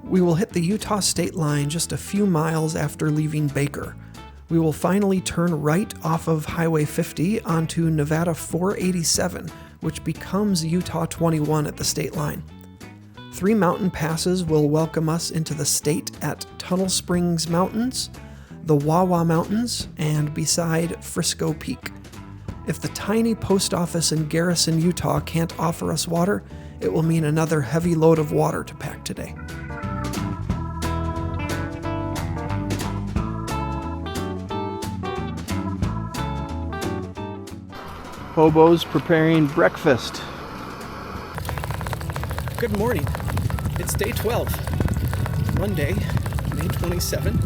We will hit the Utah state line just a few miles after leaving Baker. We will finally turn right off of Highway 50 onto Nevada 487, which becomes Utah 21 at the state line. 3 mountain passes will welcome us into the state at Tunnel Springs Mountains, the Wawa Mountains, and beside Frisco Peak. If the tiny post office in Garrison, Utah can't offer us water, it will mean another heavy load of water to pack today. Hobos preparing breakfast. Good morning. It's day 12. Monday, May 27th.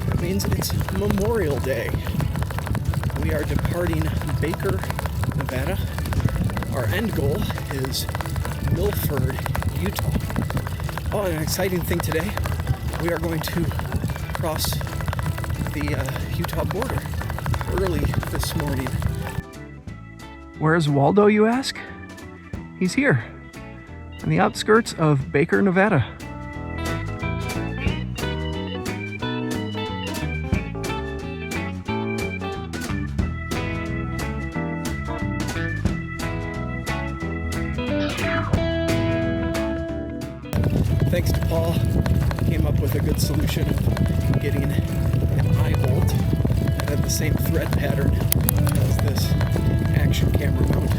That means it's Memorial Day. We are departing Baker, Nevada. Our end goal is Milford, Utah. Oh, and an exciting thing today, we are going to cross the Utah border early this morning. Where's Waldo, you ask? He's here, on the outskirts of Baker, Nevada. Thanks to Paul, came up with a good solution of getting an eye bolt that had the same thread pattern as this action camera mount.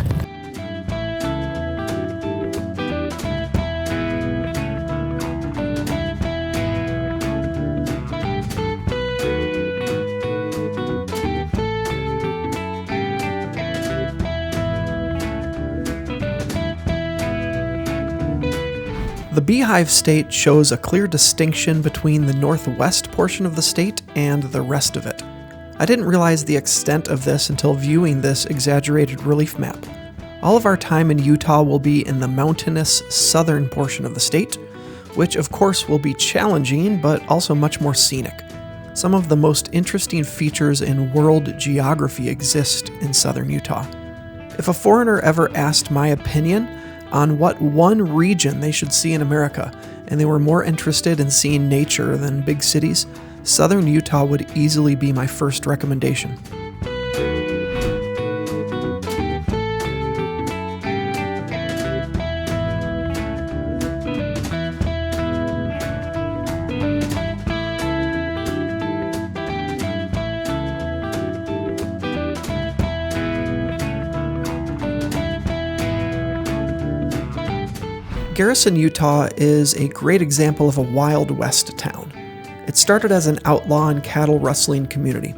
The Beehive State shows a clear distinction between the northwest portion of the state and the rest of it. I didn't realize the extent of this until viewing this exaggerated relief map. All of our time in Utah will be in the mountainous southern portion of the state, which of course will be challenging but also much more scenic. Some of the most interesting features in world geography exist in southern Utah. If a foreigner ever asked my opinion on what one region they should see in America, and they were more interested in seeing nature than big cities, southern Utah would easily be my first recommendation. Garrison, Utah is a great example of a Wild West town. It started as an outlaw and cattle rustling community.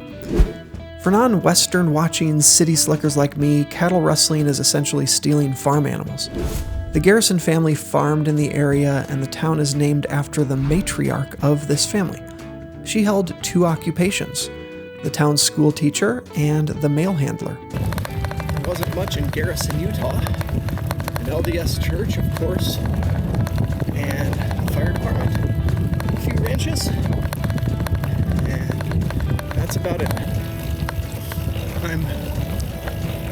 For non-Western watching city slickers like me, cattle rustling is essentially stealing farm animals. The Garrison family farmed in the area, and the town is named after the matriarch of this family. She held 2 occupations, the town's school teacher and the mail handler. There wasn't much in Garrison, Utah. An LDS church, of course, and the fire department, a few ranches, and that's about it. I'm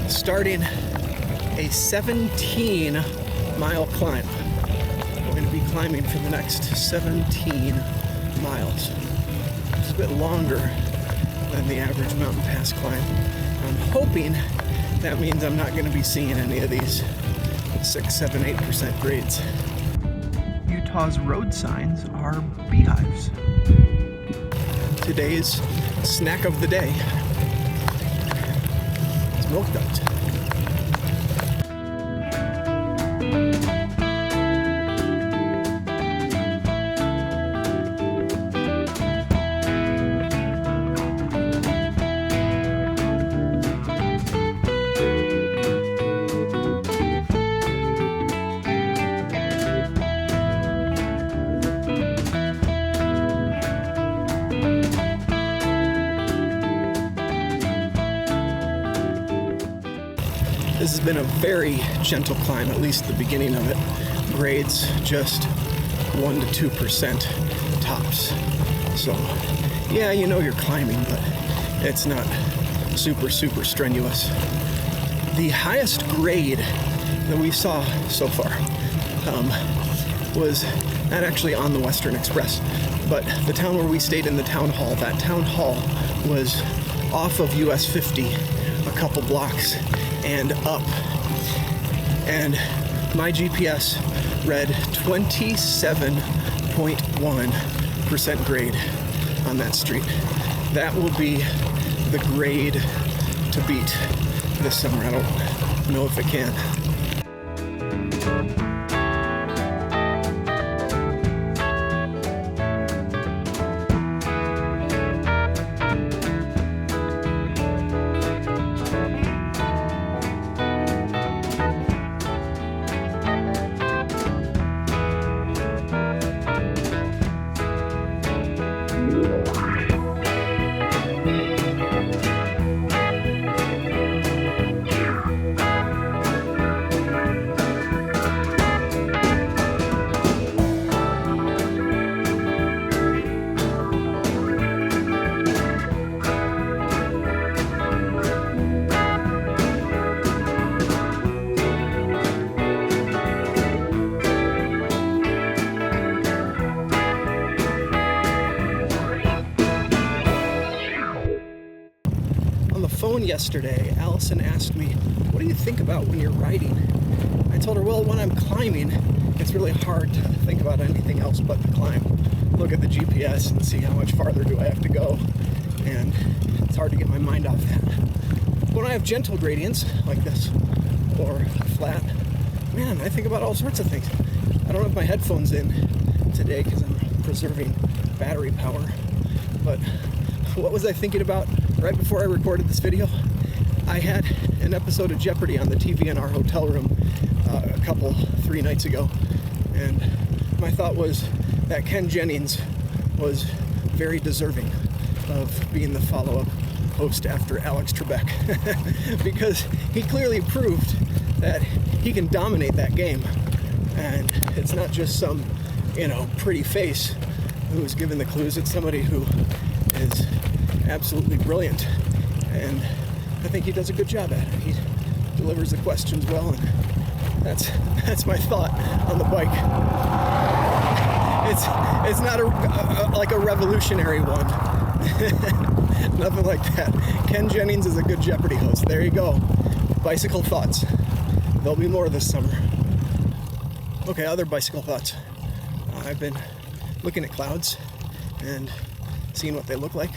starting a 17-mile climb. I'm going to be climbing for the next 17 miles. It's a bit longer than the average mountain pass climb. I'm hoping that means I'm not going to be seeing any of these 6, 7, 8% grades. Utah's road signs are beehives. Today's snack of the day is milk duds. This has been a very gentle climb, at least the beginning of it. Grades just 1 to 2% tops. So, yeah, you know you're climbing, but it's not super strenuous. The highest grade that we saw so far was not actually on the Western Express, but the town where we stayed in the town hall. That town hall was off of US 50, a couple blocks and up. And my GPS read 27.1% grade on that street. That will be the grade to beat this summer. I don't know if it can. Yesterday, Allison asked me, what do you think about when you're riding? I told her, well, when I'm climbing, it's really hard to think about anything else but the climb. Look at the GPS and see how much farther do I have to go, and it's hard to get my mind off that. When I have gentle gradients like this, or flat, man, I think about all sorts of things. I don't have my headphones in today because I'm preserving battery power, but what was I thinking about right before I recorded this video? I had an episode of Jeopardy on the TV in our hotel room 3 nights ago, and my thought was that Ken Jennings was very deserving of being the follow-up host after Alex Trebek because he clearly proved that he can dominate that game, and it's not just some, pretty face who's given the clues. It's somebody who is absolutely brilliant, and I think he does a good job at it. He delivers the questions well, and that's my thought on the bike. It's not like a revolutionary one. Nothing like that. Ken Jennings is a good Jeopardy host. There you go. Bicycle thoughts. There'll be more this summer. Okay, other bicycle thoughts. I've been looking at clouds and seeing what they look like.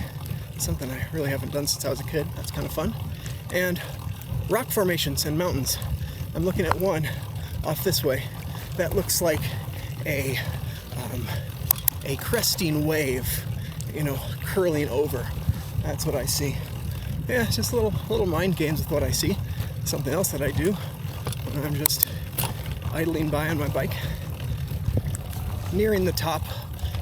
It's something I really haven't done since I was a kid. That's kind of fun. And rock formations and mountains. I'm looking at one off this way that looks like a cresting wave, curling over. That's what I see. Yeah, it's just little mind games with what I see. Something else that I do when I'm just idling by on my bike. Nearing the top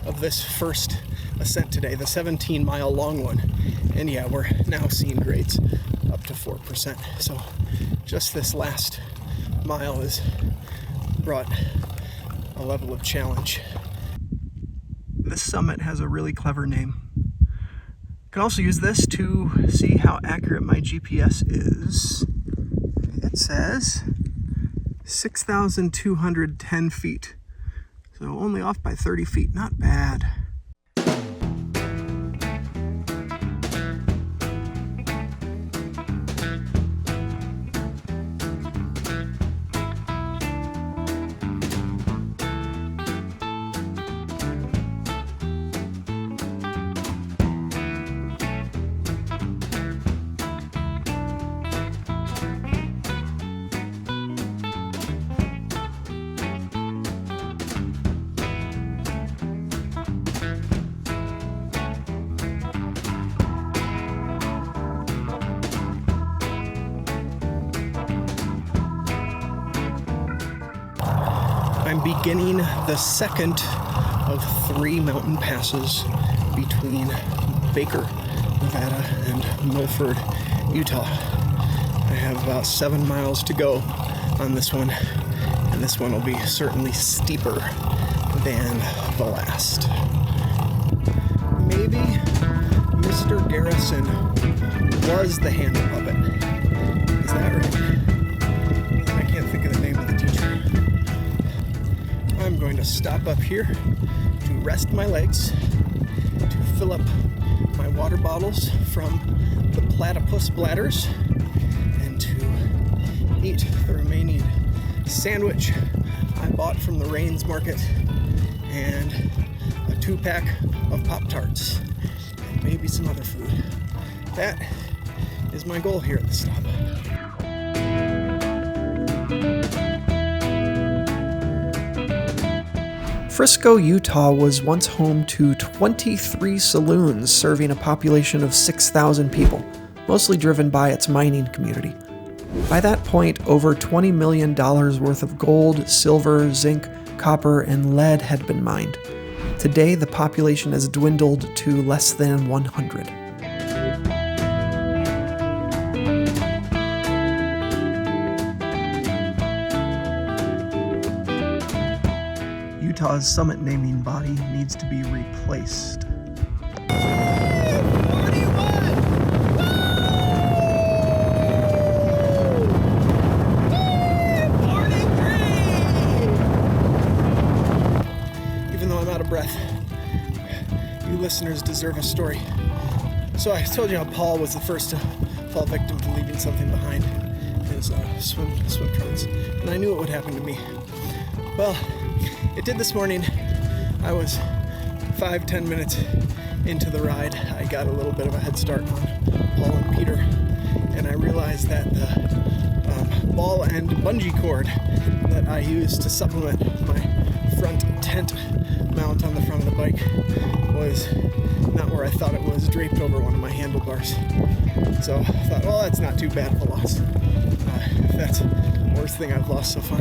of this first ascent today, the 17-mile long one. And yeah, we're now seeing grades up to 4%. So just this last mile has brought a level of challenge. This summit has a really clever name. You can also use this to see how accurate my GPS is. It says 6,210 feet. So only off by 30 feet, not bad. I'm beginning the second of 3 mountain passes between Baker, Nevada and Milford, Utah. I have about 7 miles to go on this one, and this one will be certainly steeper than the last. Maybe Mr. Garrison was the hand puppet. Is that right? I can't think of the name of the teacher. I'm going to stop up here to rest my legs, to fill up my water bottles from the platypus bladders, and to eat the remaining sandwich I bought from the Rains Market, and a 2-pack of Pop-Tarts, and maybe some other food. That is my goal here at the stop. Frisco, Utah was once home to 23 saloons serving a population of 6,000 people, mostly driven by its mining community. By that point, over $20 million worth of gold, silver, zinc, copper, and lead had been mined. Today, the population has dwindled to less than 100. Utah's summit naming body needs to be replaced. Even though I'm out of breath, you listeners deserve a story. So I told you how Paul was the first to fall victim to leaving something behind, his swim trunks, and I knew it would happen to me. Well, it did this morning. I was 5-10 minutes into the ride. I got a little bit of a head start on Paul and Peter, and I realized that the ball and bungee cord that I used to supplement my front tent mount on the front of the bike was not where I thought it was, draped over one of my handlebars. So I thought, well, that's not too bad of a loss. That's the worst thing I've lost so far.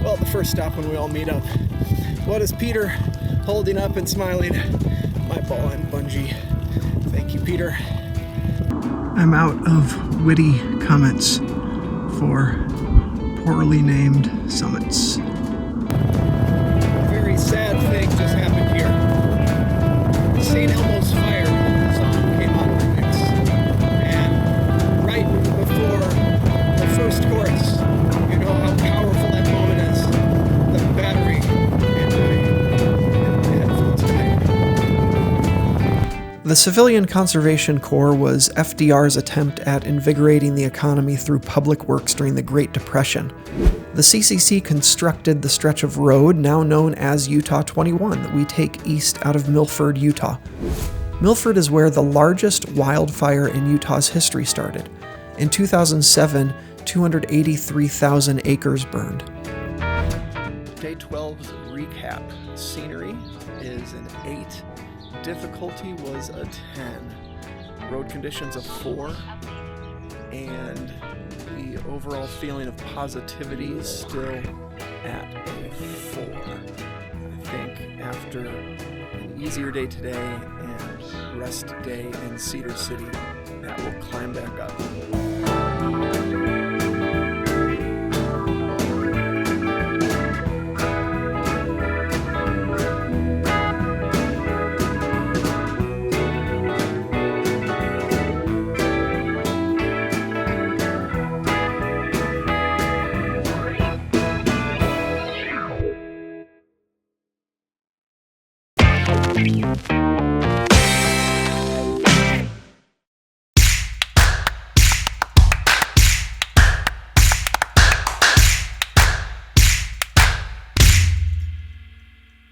Well, at the first stop when we all meet up, what is Peter holding up and smiling? My ball and bungee. Thank you, Peter. I'm out of witty comments for poorly named summits. A very sad thing just happened here. St. Elmo's Fire song came out of the mix. And right before the first chorus, you know how powerful that moment is. The battery in my headphones died. The Civilian Conservation Corps was FDR's attempt at invigorating the economy through public works during the Great Depression. The CCC constructed the stretch of road now known as Utah 21 that we take east out of Milford, Utah. Milford is where the largest wildfire in Utah's history started. In 2007, 283,000 acres burned. Day 12's recap. Scenery is an 8. Difficulty was a 10. Road conditions a 4. And the overall feeling of positivity is still at a 4. I think after an easier day today and rest day in Cedar City, that will climb back up.